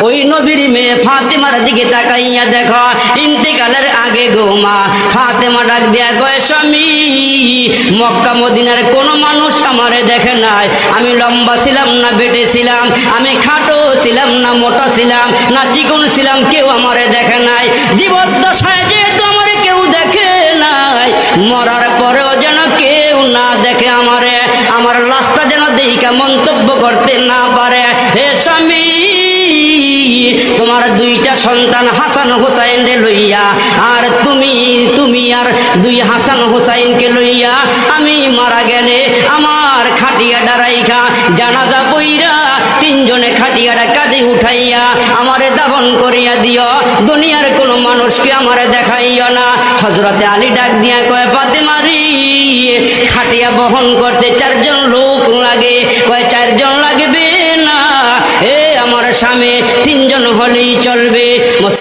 ওই নবীর মেয়ে ফাতেমার দিকে তাকাইয়া দেখো ইন্তেকালের আগে গো মা ফাতেমা ডাক দিয়া কয় স্বামী মক্কা মদিনার কোনো মানুষ আমারে দেখে নাই, আমি লম্বা ছিলাম না বেটে ছিলাম, আমি খাটো ছিলাম না মোটা ছিলাম না চিকন ছিলাম, কেউ আমারে দেখে নাই। জীবদ্দশায় যেহেতু আমারে কেউ দেখে নাই, মরার পরেও যেন কেউ না দেখে আমারে, আমার লাশটা যেন দেইকা মন্তব্য করতে না পারে। হে স্বামী, তোমার দুইটা সন্তান হাসান হুসাইন রে লইয়া আর তুমি আর দুই হাসান হুসাইনকে লইয়া আমি মারা গেলে আমার খাটিয়াটা রাইখা জানাজা পইরা তিনজনে খাটিয়াটা কাঁধে উঠাইয়া আমারে দাফন করিয়া দিও, দুনিয়ার কোনো মানুষকে আমারে দেখাইও না। হযরতে আলী ডাক দিয়া কয় ফাতেমা রে, খাটিয়া বহন করতে 4 জন লোক লাগে। কয় 4 জন লাগবে না, এ আমার স্বামী 3 জন